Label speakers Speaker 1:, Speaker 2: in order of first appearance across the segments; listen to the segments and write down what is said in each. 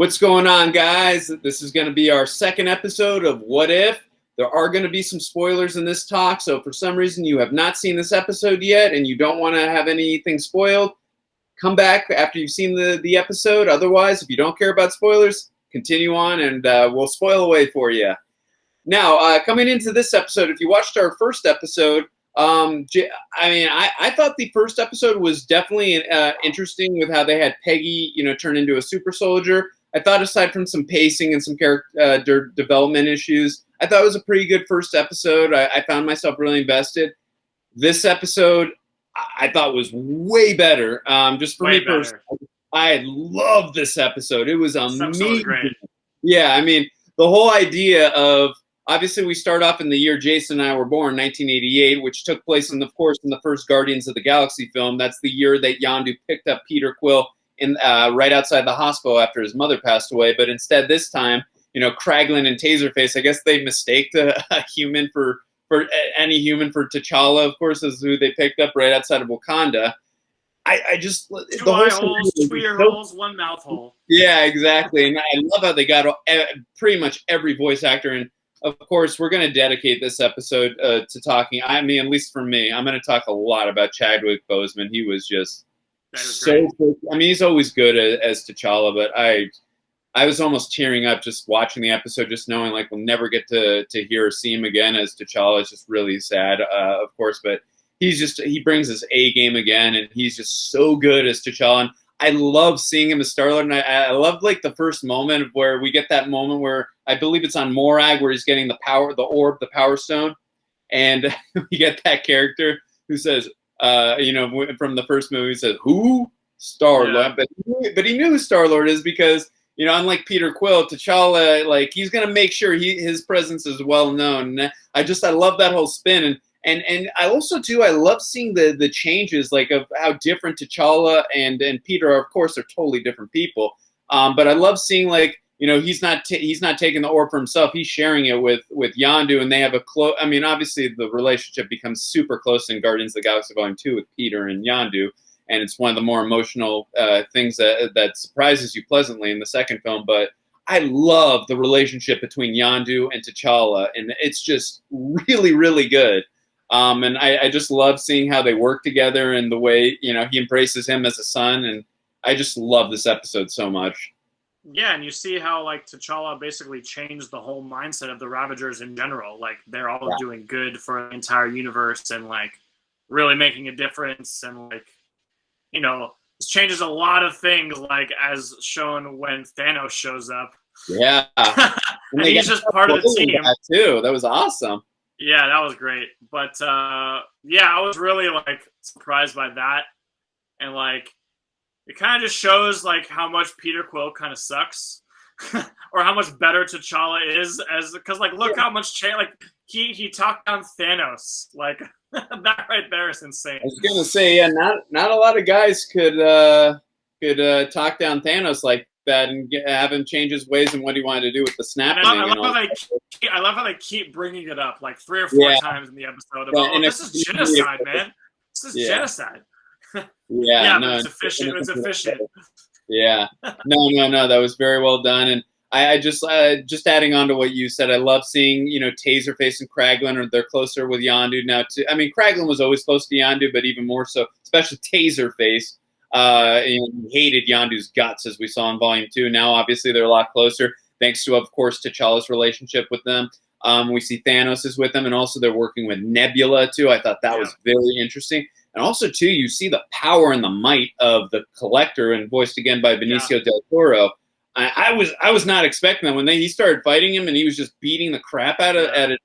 Speaker 1: What's going on, guys? This is going to be our second episode of What If. There are going to be some spoilers in this talk, so if for some reason you have not seen this episode yet and you don't want to have anything spoiled, come back after you've seen the episode. Otherwise, if you don't care about spoilers, continue on and we'll spoil away for you. Now, coming into this episode, if you watched our first episode, I thought the first episode was definitely interesting with how they had Peggy, turn into a super soldier. I thought aside from some pacing and some character development issues, I thought it was a pretty good first episode. I found myself really invested. This episode, I thought was way better. Just for me personally, I love this episode. It was amazing. Great. Yeah, the whole idea of, obviously, we start off in the year Jason and I were born, 1988, which took place, in the first Guardians of the Galaxy film. That's the year that Yondu picked up Peter Quill right outside the hospital after his mother passed away. But instead, this time, Kraglin and Taserface, I guess they mistaked a human for any human for T'Challa, of course, is who they picked up right outside of Wakanda. I just
Speaker 2: two eye holes, 2 ear holes, 1 mouth hole.
Speaker 1: Yeah, exactly. And I love how they got pretty much every voice actor. And of course, we're going to dedicate this episode to talking. At least for me, I'm going to talk a lot about Chadwick Boseman. He was just so good. He's always good as T'Challa, but I was almost tearing up just watching the episode, just knowing like we'll never get to hear or see him again as T'Challa. It's just really sad, of course, but he brings his A game again, and he's just so good as T'Challa. And I love seeing him as Star-Lord, and I love like the first moment where we get that moment where I believe it's on Morag where he's getting the orb, the Power Stone, and we get that character who says, from the first movie, he says, "Who? Star-Lord?" Yeah. But he knew who Star-Lord is because, unlike Peter Quill, T'Challa, like he's gonna make sure his presence is well known. And I love that whole spin, and I also too I love seeing the changes like of how different T'Challa and Peter are. Of course, they're totally different people, but I love seeing like he's not taking the orb for himself. He's sharing it with Yondu, and they have a close. Obviously the relationship becomes super close in Guardians of the Galaxy Volume 2 with Peter and Yondu. And it's one of the more emotional things that surprises you pleasantly in the second film. But I love the relationship between Yondu and T'Challa, and it's just really, really good. And I just love seeing how they work together and the way he embraces him as a son. And I just love this episode so much.
Speaker 2: Yeah, and you see how like T'Challa basically changed the whole mindset of the Ravagers in general. Like they're all doing good for the entire universe and like really making a difference and like. This changes a lot of things, like as shown when Thanos shows up.
Speaker 1: Yeah,
Speaker 2: and he's just part of the team
Speaker 1: too. That was awesome.
Speaker 2: Yeah, that was great. But I was really like surprised by that, and like it kind of just shows like how much Peter Quill kind of sucks, or how much better T'Challa is because like look how much change like he talked down Thanos like. That right there is insane.
Speaker 1: I was gonna say, yeah, not a lot of guys could talk down Thanos like that and have him change his ways and what he wanted to do with the snapping.
Speaker 2: I love how they keep bringing it up like 3 or 4 times in the episode. About, this is genocide, man. This is genocide.
Speaker 1: Yeah,
Speaker 2: no, it's efficient. It's efficient.
Speaker 1: Yeah, no, that was very well done. And I just adding on to what you said, I love seeing, Taserface and Kraglin, they're closer with Yondu now too. Kraglin was always close to Yondu, but even more so, especially Taserface. He hated Yondu's guts, as we saw in Volume 2. Now, obviously, they're a lot closer, thanks to, of course, T'Challa's relationship with them. We see Thanos is with them, and also they're working with Nebula, too. I thought that was very interesting. And also, too, you see the power and the might of the Collector, and voiced again by Benicio del Toro. I was not expecting that when he started fighting him and he was just beating the crap out of T'Challa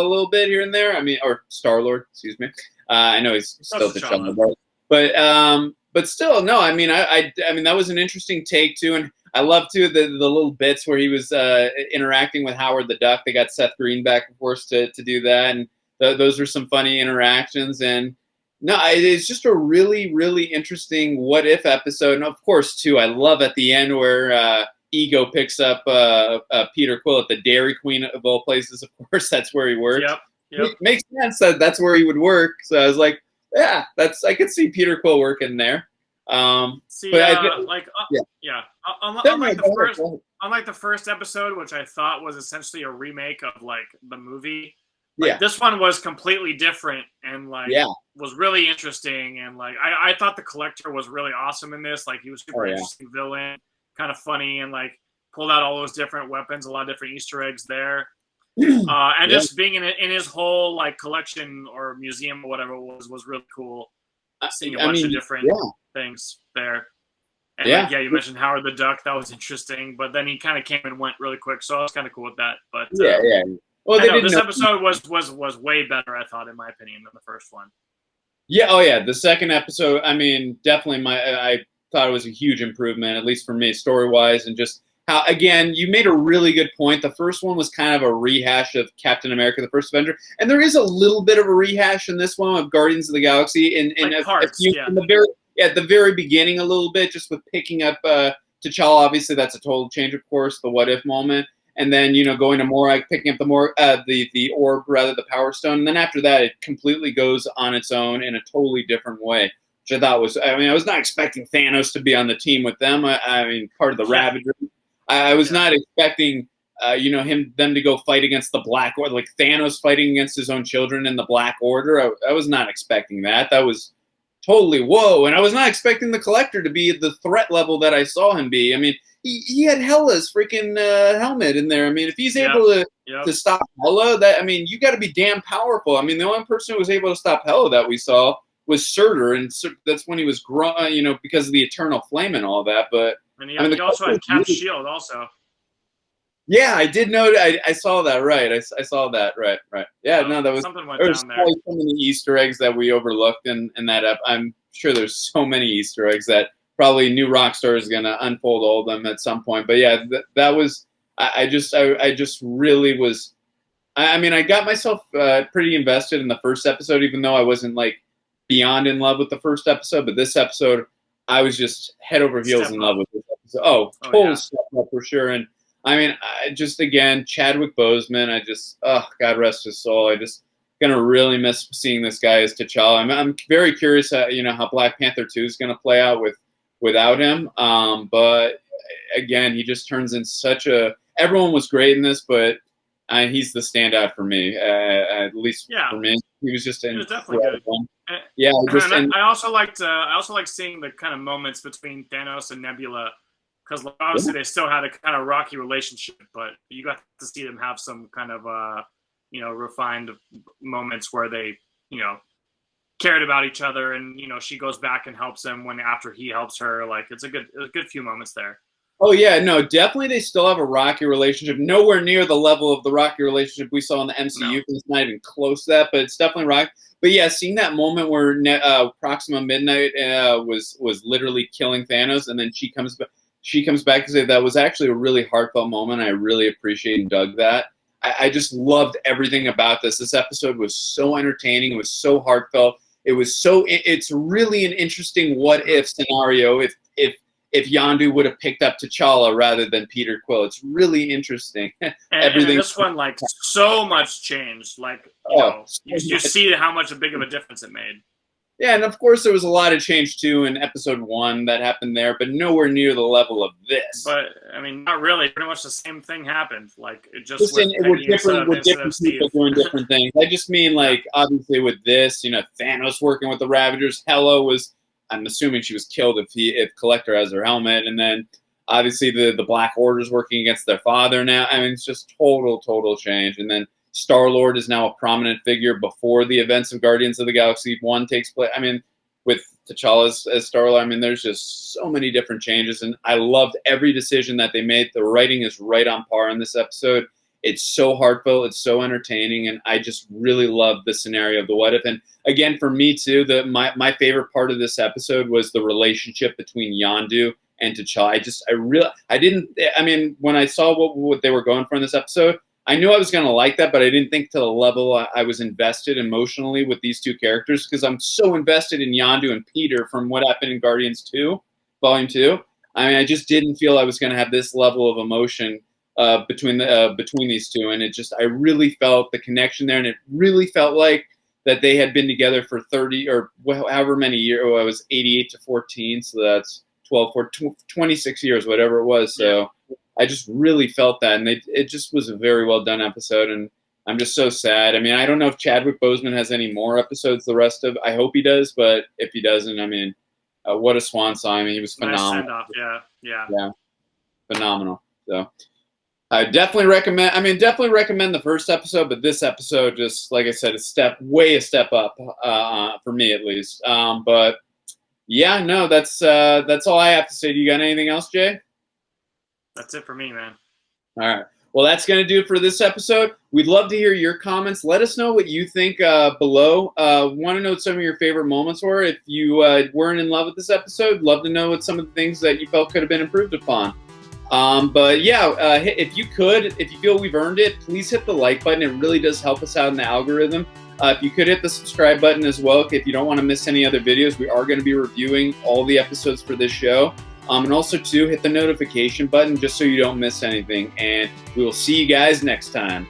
Speaker 1: a little bit here and there. Or Star-Lord, excuse me. I know he's still T'Challa, but still, no. I that was an interesting take too, and I love too the little bits where he was interacting with Howard the Duck. They got Seth Green back, of course, to do that, and those were some funny interactions. And no, it's just a really, really interesting what if episode. And of course, too, I love at the end where Ego picks up Peter Quill at the Dairy Queen of all places. Of course, that's where he works.
Speaker 2: Yep.
Speaker 1: It makes sense that that's where he would work. So I was like, yeah, I could see Peter Quill working there.
Speaker 2: Unlike the first, unlike the first episode, which I thought was essentially a remake of like the movie, like this one was completely different and like was really interesting. And like I thought the Collector was really awesome in this. Like he was super interesting villain, kind of funny, and like pulled out all those different weapons, a lot of different Easter eggs there. And just being in his whole like collection or museum or whatever it was really cool. Seeing a bunch of different things there. And like, you mentioned Howard the Duck. That was interesting, but then he kind of came and went really quick, so I was kind of cool with that. But well, this episode was way better, I thought, in my opinion, than the first one.
Speaker 1: Yeah, the second episode. I mean, definitely, I thought it was a huge improvement, at least for me, story wise, and just how, again, you made a really good point. The first one was kind of a rehash of Captain America: The First Avenger, and there is a little bit of a rehash in this one of Guardians of the Galaxy in at the very beginning a little bit, just with picking up T'Challa. Obviously, that's a total change, of course, the what if moment, and then going to Morag, picking up the orb, rather, the Power Stone, and then after that, it completely goes on its own in a totally different way, which I thought was. I mean, I was not expecting Thanos to be on the team with them. I mean, part of the Ravager. I was not expecting, them to go fight against the Black Order, like Thanos fighting against his own children in the Black Order. I was not expecting that. That was totally whoa. And I was not expecting the Collector to be at the threat level that I saw him be. I mean, he had Hela's freaking helmet in there. I mean, if he's able to stop Hela, you got to be damn powerful. I mean, the only person who was able to stop Hela that we saw was Surtur, and that's when he was grown, because of the Eternal Flame and all that. But
Speaker 2: and he also had Cap's shield also.
Speaker 1: Yeah, I did know. I saw that. Right, I saw that. Right. Yeah, no, that was
Speaker 2: something went down there.
Speaker 1: So many Easter eggs that we overlooked in that up. I'm sure there's so many Easter eggs that probably New Rockstar is gonna unfold all of them at some point. But yeah, that was. I just really was. I mean, I got myself pretty invested in the first episode, even though I wasn't like beyond in love with the first episode. But this episode, I was just head over heels in love with this episode. Total step up for sure. And I mean, again, Chadwick Boseman, God rest his soul. I just gonna really miss seeing this guy as T'Challa. I'm very curious, how Black Panther 2 is gonna play out without him. But again, he just turns in everyone was great in this, but he's the standout for me, at least for me. He was
Speaker 2: definitely good.
Speaker 1: Yeah,
Speaker 2: I also liked seeing the kind of moments between Thanos and Nebula, because obviously they still had a kind of rocky relationship, but you got to see them have some kind of refined moments where they cared about each other, and she goes back and helps him after he helps her. Like it's a good few moments there.
Speaker 1: Oh yeah, no, definitely they still have a rocky relationship. Nowhere near the level of the rocky relationship we saw in the MCU. No. It's not even close to that, but it's definitely rocky. But yeah, seeing that moment where Proxima Midnight was literally killing Thanos, and then she comes back to say that was actually a really heartfelt moment. I really appreciate and dug that. I just loved everything about this. This episode was so entertaining. It was so heartfelt. It's really an interesting what if scenario if Yondu would have picked up T'Challa rather than Peter Quill. It's really interesting.
Speaker 2: And this one, like, so much changed. Like, you see how much big of a difference it made.
Speaker 1: Yeah, and of course there was a lot of change too in episode 1 that happened there, but nowhere near the level of this.
Speaker 2: But I mean, not really. Pretty much the same thing happened. Like it just
Speaker 1: with different people doing different things. I just mean, like, obviously with this, Thanos working with the Ravagers. Hela was, I'm assuming she was killed if Collector has her helmet, and then obviously the Black Order's working against their father now. I mean, it's just total change, and then Star-Lord is now a prominent figure before the events of Guardians of the Galaxy 1 takes place. I mean, with T'Challa as Star-Lord, I mean, there's just so many different changes, and I loved every decision that they made. The writing is right on par in this episode. It's so heartfelt, it's so entertaining, and I just really love the scenario of the what if. And again, for me too, my favorite part of this episode was the relationship between Yondu and T'Challa. I mean, when I saw what they were going for in this episode, I knew I was going to like that, but I didn't think to the level I was invested emotionally with these two characters, because I'm so invested in Yondu and Peter from what happened in Guardians 2, Volume 2. I mean, I just didn't feel I was going to have this level of emotion between these two, and I really felt the connection there, and it really felt like that they had been together for 30 or however many years. I was 88 to 14, so that's 26 years, whatever it was. So I just really felt that, and it just was a very well done episode, and I'm just so sad. I mean, I don't know if Chadwick Boseman has any more episodes the rest of. I hope he does, but if he doesn't, I mean, what a swan song. I mean, he was phenomenal.
Speaker 2: Nice send-off. Yeah.
Speaker 1: Phenomenal. So I definitely recommend. I mean, definitely recommend the first episode, but this episode, just like I said, a step up for me at least. But yeah, no, that's all I have to say. Do you got anything else, Jay?
Speaker 2: That's it for me, man.
Speaker 1: All right. Well, that's going to do it for this episode. We'd love to hear your comments. Let us know what you think below. Want to know what some of your favorite moments were. If you weren't in love with this episode, love to know what some of the things that you felt could have been improved upon. But yeah, if you feel we've earned it, please hit the like button. It really does help us out in the algorithm. If you could hit the subscribe button as well, if you don't want to miss any other videos, we are going to be reviewing all the episodes for this show. And also, too, hit the notification button just so you don't miss anything. And we will see you guys next time.